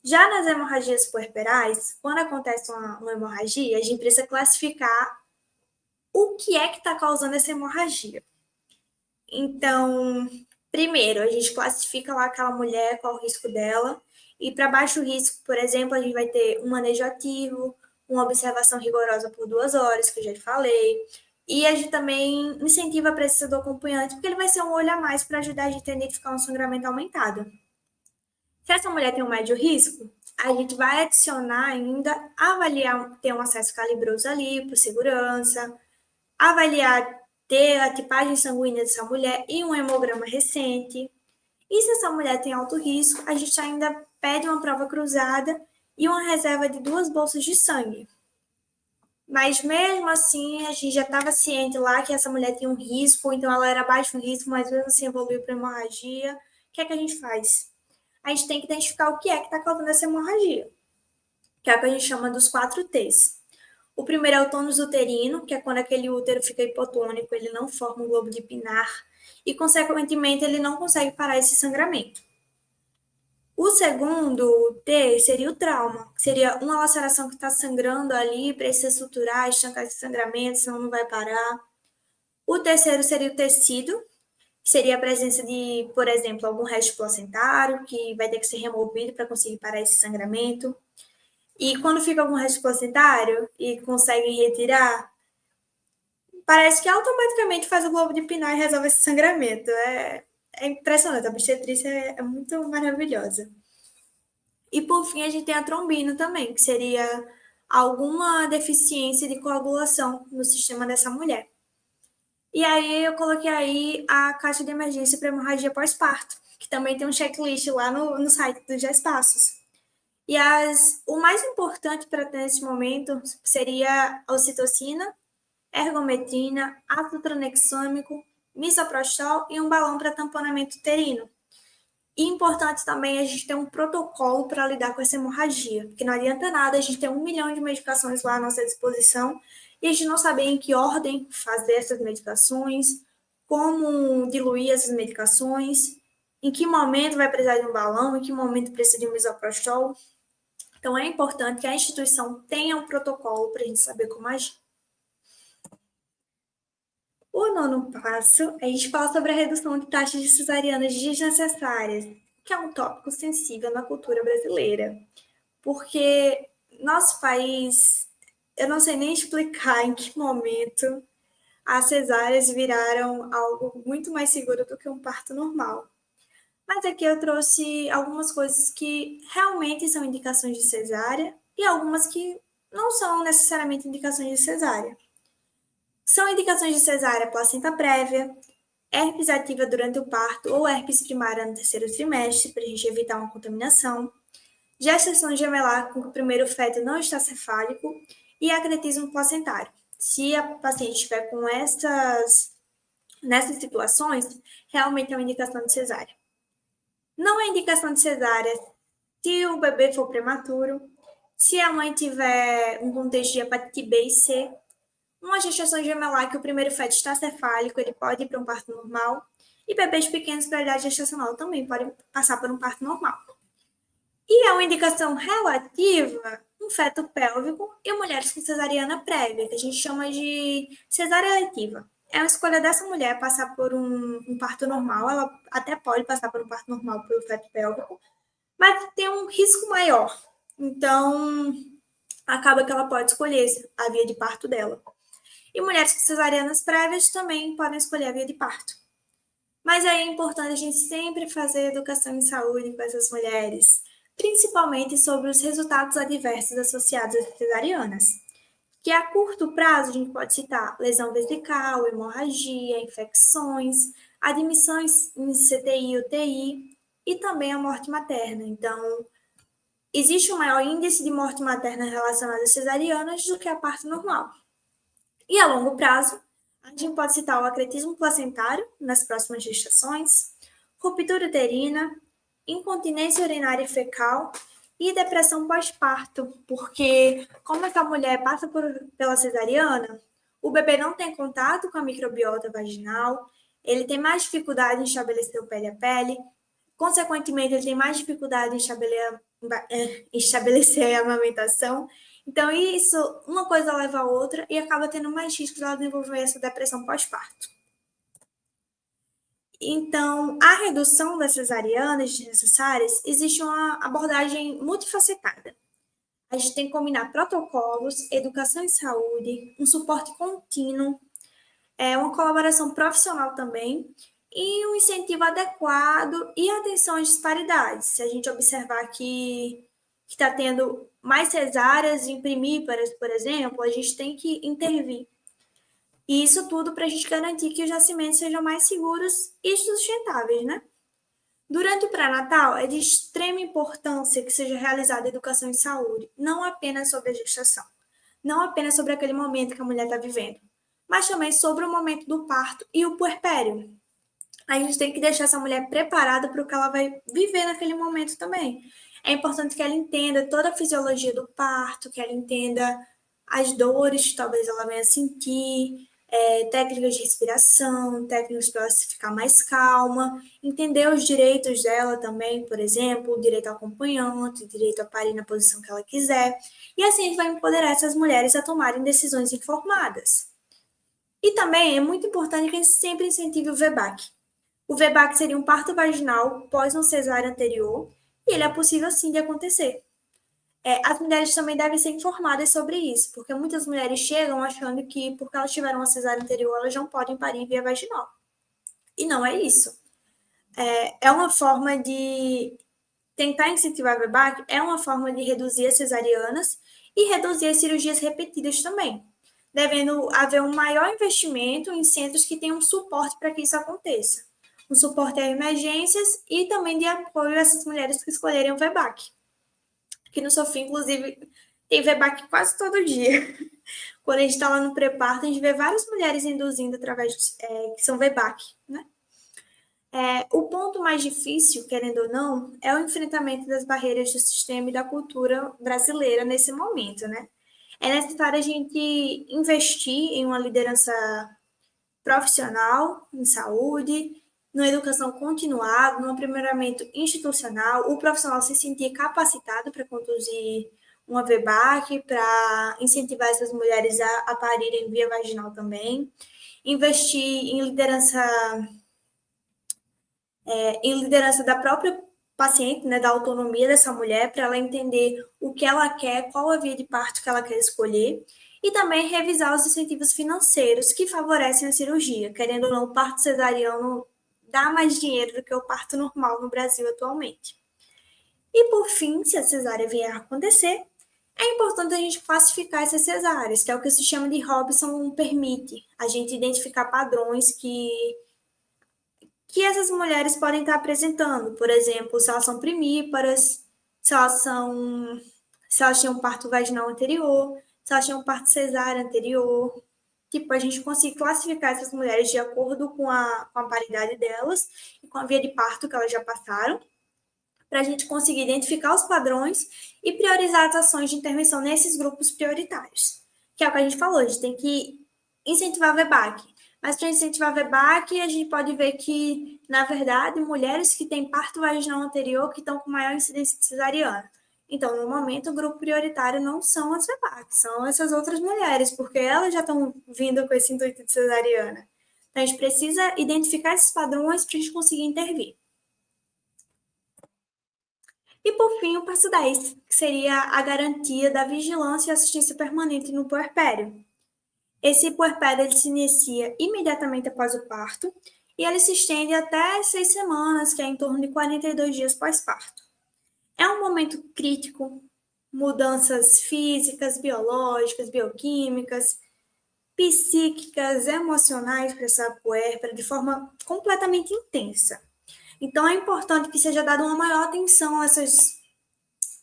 Já nas hemorragias puerperais, quando acontece uma hemorragia, a gente precisa classificar o que é que está causando essa hemorragia. Então, Primeiro, a gente classifica lá aquela mulher, qual o risco dela, e para baixo risco, por exemplo, a gente vai ter um manejo ativo, uma observação rigorosa por 2 horas, que eu já falei, e a gente também incentiva a presença do acompanhante, porque ele vai ser um olho a mais para ajudar a gente a identificar um sangramento aumentado. Se essa mulher tem um médio risco, a gente vai adicionar ainda, avaliar, ter um acesso calibroso ali, por segurança, avaliar ter a tipagem sanguínea dessa mulher e um hemograma recente. E se essa mulher tem alto risco, a gente ainda pede uma prova cruzada e uma reserva de 2 bolsas de sangue. Mas mesmo assim, a gente já estava ciente lá que essa mulher tinha um risco, então ela era baixo risco, mas mesmo assim evoluiu para hemorragia. O que é que a gente faz? A gente tem que identificar o que é que está causando essa hemorragia, que é o que a gente chama dos 4 T's. O primeiro é o tônus uterino, que é quando aquele útero fica hipotônico, ele não forma um globo de Pinar e, consequentemente, ele não consegue parar esse sangramento. O segundo T seria o trauma, que seria uma laceração que está sangrando ali, precisa suturar, estancar esse sangramento, senão não vai parar. O terceiro seria o tecido, que seria a presença de, por exemplo, algum resto placentário, que vai ter que ser removido para conseguir parar esse sangramento. E quando fica algum resto placentário e conseguem retirar, parece que automaticamente faz o globo de Pinar e resolve esse sangramento. É impressionante, a obstetrícia é muito maravilhosa. E por fim, a gente tem a trombina também, que seria alguma deficiência de coagulação no sistema dessa mulher. E aí eu coloquei aí a caixa de emergência para hemorragia pós-parto, que também tem um checklist lá no site dos Gespassos. E o mais importante para ter nesse momento seria a ocitocina, ergometrina, ácido tranexâmico, misoprostol e um balão para tamponamento uterino. E importante também a gente ter um protocolo para lidar com essa hemorragia, porque não adianta nada a gente ter 1 milhão de medicações lá à nossa disposição e a gente não saber em que ordem fazer essas medicações, como diluir essas medicações, em que momento vai precisar de um balão, em que momento precisa de um misoprostol. Então é importante que a instituição tenha um protocolo para a gente saber como agir. O nono passo, a gente fala sobre a redução de taxas de cesarianas desnecessárias, que é um tópico sensível na cultura brasileira, porque nosso país, eu não sei nem explicar em que momento as cesáreas viraram algo muito mais seguro do que um parto normal. Mas aqui eu trouxe algumas coisas que realmente são indicações de cesárea e algumas que não são necessariamente indicações de cesárea. São indicações de cesárea placenta prévia, herpes ativa durante o parto ou herpes primária no terceiro trimestre, para a gente evitar uma contaminação, gestação gemelar com que o primeiro feto não está cefálico e acretismo placentário. Se a paciente estiver com nessas situações, realmente é uma indicação de cesárea. Não é indicação de cesárea se o bebê for prematuro, se a mãe tiver um contexto de hepatite B e C, uma gestação gemelar que o primeiro feto está cefálico, ele pode ir para um parto normal, e bebês pequenos para a idade gestacional também podem passar por um parto normal. E é uma indicação relativa um feto pélvico e mulheres com cesariana prévia, que a gente chama de cesárea letiva. É uma escolha dessa mulher passar por um parto normal, ela até pode passar por um parto normal pelo feto pélvico, mas tem um risco maior. Então, acaba que ela pode escolher a via de parto dela. E mulheres com cesarianas prévias também podem escolher a via de parto. Mas aí é importante a gente sempre fazer educação em saúde com essas mulheres, principalmente sobre os resultados adversos associados às cesarianas. Que a curto prazo a gente pode citar lesão vesical, hemorragia, infecções, admissões em CTI e UTI e também a morte materna. Então, existe um maior índice de morte materna relacionada às cesarianas do que a parto normal. E a longo prazo, a gente pode citar o acretismo placentário nas próximas gestações, ruptura uterina, incontinência urinária e fecal e depressão pós-parto, porque como essa mulher passa pela cesariana, o bebê não tem contato com a microbiota vaginal, ele tem mais dificuldade em estabelecer o pele a pele, consequentemente, ele tem mais dificuldade em estabelecer a amamentação. Então, isso, uma coisa leva a outra e acaba tendo mais risco de ela desenvolver essa depressão pós-parto. Então, a redução das cesarianas desnecessárias existe uma abordagem multifacetada. A gente tem que combinar protocolos, educação em saúde, um suporte contínuo, uma colaboração profissional também e um incentivo adequado e atenção às disparidades. Se a gente observar que está tendo mais cesáreas em primíparas, por exemplo, a gente tem que intervir. E isso tudo para a gente garantir que os nascimentos sejam mais seguros e sustentáveis, né? Durante o pré-natal, é de extrema importância que seja realizada educação em saúde, não apenas sobre a gestação, não apenas sobre aquele momento que a mulher está vivendo, mas também sobre o momento do parto e o puerpério. A gente tem que deixar essa mulher preparada para o que ela vai viver naquele momento também. É importante que ela entenda toda a fisiologia do parto, que ela entenda as dores que talvez ela venha sentir, técnicas de respiração, técnicas para ela ficar mais calma, entender os direitos dela também, por exemplo, o direito ao acompanhante, o direito a parir na posição que ela quiser. E assim a gente vai empoderar essas mulheres a tomarem decisões informadas. E também é muito importante que a gente sempre incentive o VBAC. O VBAC seria um parto vaginal pós uma cesárea anterior, e ele é possível sim de acontecer. As mulheres também devem ser informadas sobre isso, porque muitas mulheres chegam achando que, porque elas tiveram uma cesárea anterior, elas não podem parir via vaginal. E não é isso. É uma forma de tentar incentivar o VBAC, é uma forma de reduzir as cesarianas e reduzir as cirurgias repetidas também, devendo haver um maior investimento em centros que tenham suporte para que isso aconteça. Um suporte a emergências e também de apoio a essas mulheres que escolherem o VBAC. Aqui no Sofia, inclusive, tem VBAC quase todo dia. Quando a gente está lá no pré-parto, a gente vê várias mulheres induzindo através que são VBAC, né? O ponto mais difícil, querendo ou não, é o enfrentamento das barreiras do sistema e da cultura brasileira nesse momento, né? É necessário a gente investir em uma liderança profissional, em saúde, numa educação continuada, num aprimoramento institucional, o profissional se sentir capacitado para conduzir uma VBAC, para incentivar essas mulheres a parirem via vaginal também, investir em liderança da própria paciente, né, da autonomia dessa mulher, para ela entender o que ela quer, qual a via de parto que ela quer escolher, e também revisar os incentivos financeiros que favorecem a cirurgia. Querendo ou não, o parto cesariano dá mais dinheiro do que o parto normal no Brasil atualmente. E por fim, se a cesárea vier a acontecer, é importante a gente classificar essas cesáreas, que é o que se chama de Robson permite, a gente identificar padrões que essas mulheres podem estar apresentando. Por exemplo, se elas são primíparas, se elas tinham um parto vaginal anterior, se elas tinham um parto cesárea anterior. Tipo, a gente consegue classificar essas mulheres de acordo com a paridade delas e com a via de parto que elas já passaram, para a gente conseguir identificar os padrões e priorizar as ações de intervenção nesses grupos prioritários. Que é o que a gente falou, a gente tem que incentivar a VBAC. Mas para incentivar a VBAC, a gente pode ver que, na verdade, mulheres que têm parto vaginal anterior que estão com maior incidência de cesariana. Então, no momento, o grupo prioritário não são as VBAC, são essas outras mulheres, porque elas já estão vindo com esse intuito de cesariana. Então, a gente precisa identificar esses padrões para a gente conseguir intervir. E, por fim, o passo 10, que seria a garantia da vigilância e assistência permanente no puerpério. Esse puerpério ele se inicia imediatamente após o parto e ele se estende até 6 semanas, que é em torno de 42 dias pós-parto. É um momento crítico, mudanças físicas, biológicas, bioquímicas, psíquicas, emocionais para essa puérpera de forma completamente intensa. Então, é importante que seja dada uma maior atenção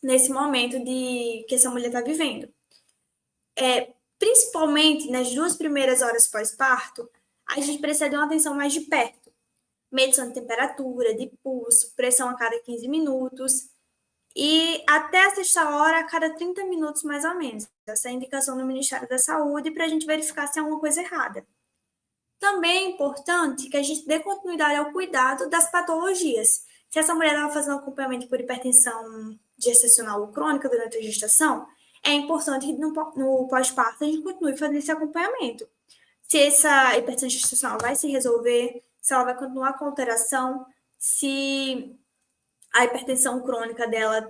nesse momento que essa mulher está vivendo. Principalmente nas 2 primeiras horas pós-parto, a gente precisa de uma atenção mais de perto. Medição de temperatura, de pulso, pressão a cada 15 minutos e até a 6ª hora a cada 30 minutos, mais ou menos. Essa é a indicação do Ministério da Saúde para a gente verificar se há alguma coisa errada. Também é importante que a gente dê continuidade ao cuidado das patologias. Se essa mulher estava fazendo acompanhamento por hipertensão gestacional ou crônica durante a gestação, é importante que no pós-parto a gente continue fazendo esse acompanhamento. Se essa hipertensão gestacional vai se resolver, se ela vai continuar com alteração, se a hipertensão crônica dela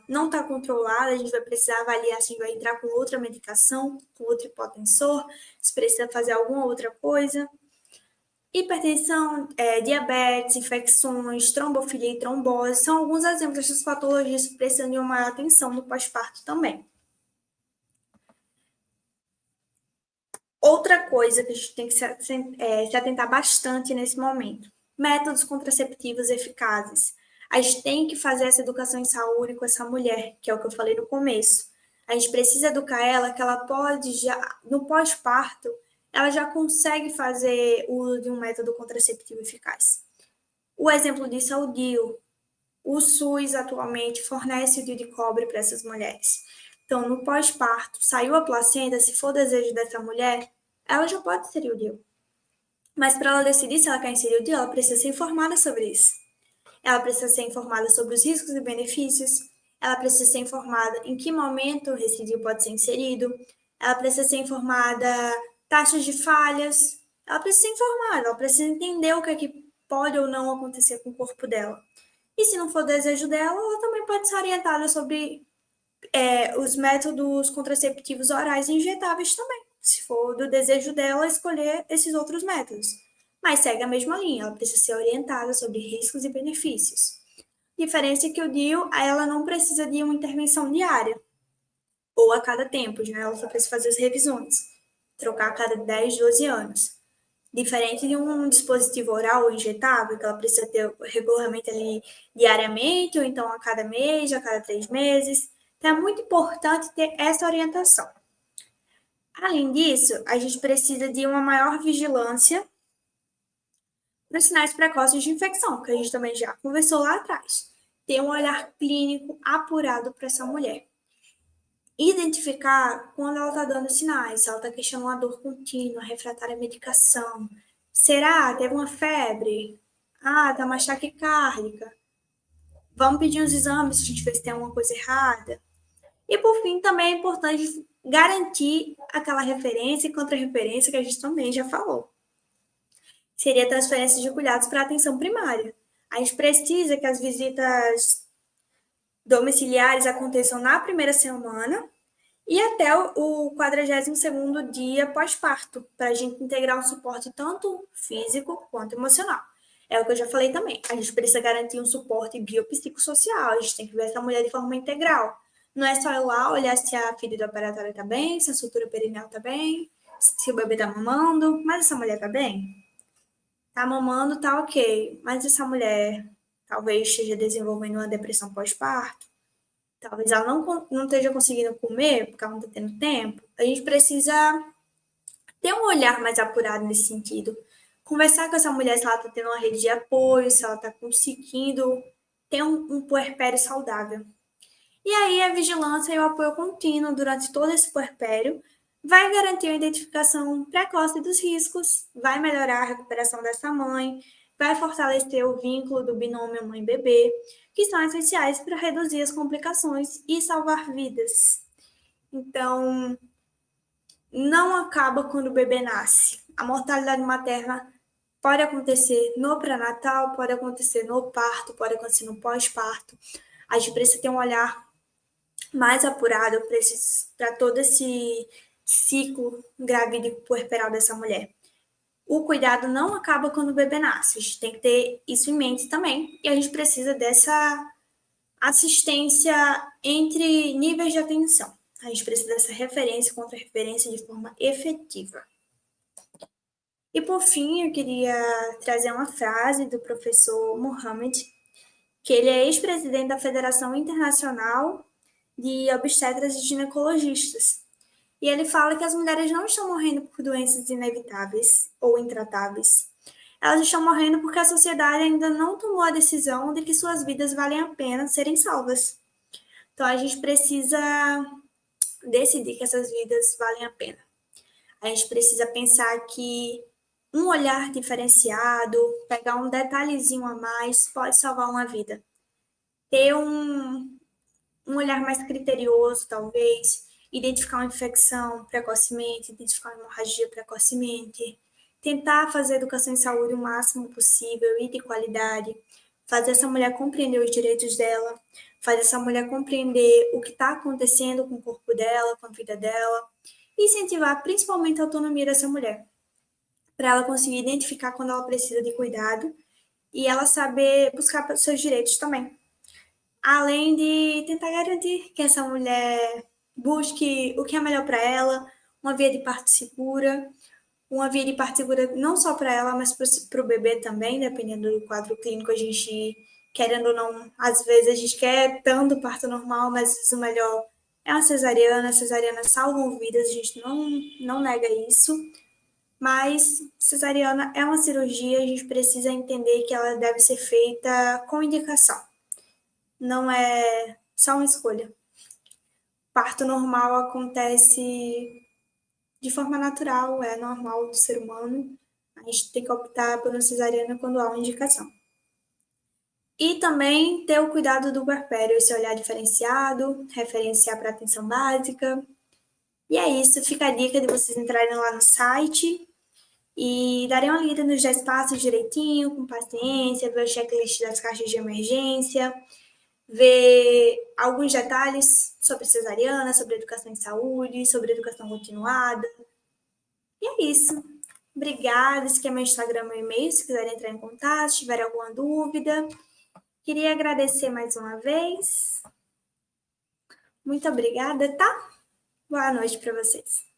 não está controlada, a gente vai precisar avaliar se a gente vai entrar com outra medicação, com outro hipotensor, se precisa fazer alguma outra coisa. Hipertensão, diabetes, infecções, trombofilia e trombose são alguns exemplos dessas patologias que precisam de uma maior atenção no pós-parto também. Outra coisa que a gente tem que se atentar bastante nesse momento: métodos contraceptivos eficazes. A gente tem que fazer essa educação em saúde com essa mulher, que é o que eu falei no começo. A gente precisa educar ela que ela pode já, no pós-parto, ela já consegue fazer uso de um método contraceptivo eficaz. O exemplo disso é o DIU. O SUS atualmente fornece o DIU de cobre para essas mulheres. Então, no pós-parto, saiu a placenta, se for desejo dessa mulher, ela já pode inserir o DIU. Mas para ela decidir se ela quer inserir o DIU, ela precisa ser informada sobre isso. Ela precisa ser informada sobre os riscos e benefícios, ela precisa ser informada em que momento o recidivo pode ser inserido, ela precisa ser informada taxas de falhas, ela precisa ser informada, ela precisa entender o que é que pode ou não acontecer com o corpo dela. E se não for desejo dela, ela também pode ser orientada sobre os métodos contraceptivos orais e injetáveis também, se for do desejo dela escolher esses outros métodos. Mas segue a mesma linha, ela precisa ser orientada sobre riscos e benefícios. A diferença é que o DIU, ela não precisa de uma intervenção diária, ou a cada tempo, né? Ela só precisa fazer as revisões, trocar a cada 10, 12 anos. Diferente de um dispositivo oral ou injetável, que ela precisa ter regularmente ali diariamente, ou então a cada mês, a cada 3 meses. Então, é muito importante ter essa orientação. Além disso, a gente precisa de uma maior vigilância nos sinais precoces de infecção, que a gente também já conversou lá atrás. Ter um olhar clínico apurado para essa mulher. Identificar quando ela está dando sinais, se ela está queixando uma dor contínua, refratária à medicação. Será? Teve uma febre? Ah, tá mais taquicárdica. Vamos pedir uns exames se a gente vê se tem alguma coisa errada. E, por fim, também é importante garantir aquela referência e contra-referência que a gente também já falou. Seria a transferência de cuidados para a atenção primária. A gente precisa que as visitas domiciliares aconteçam na primeira semana e até o 42º dia pós-parto, para a gente integrar um suporte tanto físico quanto emocional. É o que eu já falei também. A gente precisa garantir um suporte biopsicossocial, a gente tem que ver essa mulher de forma integral. Não é só ir lá olhar se a ferida operatória está bem, se a sutura perineal está bem, se o bebê está mamando, mas essa mulher está bem? Tá mamando, tá ok. Mas essa mulher talvez esteja desenvolvendo uma depressão pós-parto, talvez ela não esteja conseguindo comer porque ela não está tendo tempo. A gente precisa ter um olhar mais apurado nesse sentido. Conversar com essa mulher se ela está tendo uma rede de apoio, se ela está conseguindo ter um puerpério saudável. E aí a vigilância e o apoio contínuo durante todo esse puerpério vai garantir a identificação precoce dos riscos, vai melhorar a recuperação dessa mãe, vai fortalecer o vínculo do binômio mãe-bebê, que são essenciais para reduzir as complicações e salvar vidas. Então, não acaba quando o bebê nasce. A mortalidade materna pode acontecer no pré-natal, pode acontecer no parto, pode acontecer no pós-parto. A gente precisa ter um olhar mais apurado para todo esse ciclo gravídico puerperal dessa mulher. O cuidado não acaba quando o bebê nasce, a gente tem que ter isso em mente também, e a gente precisa dessa assistência entre níveis de atenção. A gente precisa dessa referência contra referência de forma efetiva. E por fim, eu queria trazer uma frase do professor Mohamed, que ele é ex-presidente da Federação Internacional de Obstetras e Ginecologistas. E ele fala que as mulheres não estão morrendo por doenças inevitáveis ou intratáveis. Elas estão morrendo porque a sociedade ainda não tomou a decisão de que suas vidas valem a pena serem salvas. Então, a gente precisa decidir que essas vidas valem a pena. A gente precisa pensar que um olhar diferenciado, pegar um detalhezinho a mais, pode salvar uma vida. Ter um olhar mais criterioso, talvez, identificar uma infecção precocemente, identificar uma hemorragia precocemente, tentar fazer a educação em saúde o máximo possível e de qualidade, fazer essa mulher compreender os direitos dela, fazer essa mulher compreender o que está acontecendo com o corpo dela, com a vida dela, e incentivar principalmente a autonomia dessa mulher, para ela conseguir identificar quando ela precisa de cuidado e ela saber buscar seus direitos também. Além de tentar garantir que essa mulher busque o que é melhor para ela, uma via de parto segura, uma via de parto segura não só para ela, mas para o bebê também, dependendo do quadro clínico, a gente, querendo ou não, às vezes a gente quer tanto parto normal, mas o melhor é uma cesariana, cesarianas salvam vidas, a gente não nega isso, mas cesariana é uma cirurgia, a gente precisa entender que ela deve ser feita com indicação, não é só uma escolha. Parto normal acontece de forma natural, é normal do ser humano. A gente tem que optar por uma cesariana quando há uma indicação. E também ter o cuidado do puerpério, esse olhar diferenciado, referenciar para atenção básica. E é isso, fica a dica de vocês entrarem lá no site e darem uma lida nos 10 passos direitinho, com paciência, ver o checklist das caixas de emergência, ver alguns detalhes sobre cesariana, sobre educação em saúde, sobre educação continuada. E é isso. Obrigada. Esse aqui é meu Instagram, meu e-mail, se quiserem entrar em contato, se tiverem alguma dúvida. Queria agradecer mais uma vez. Muito obrigada, tá? Boa noite para vocês.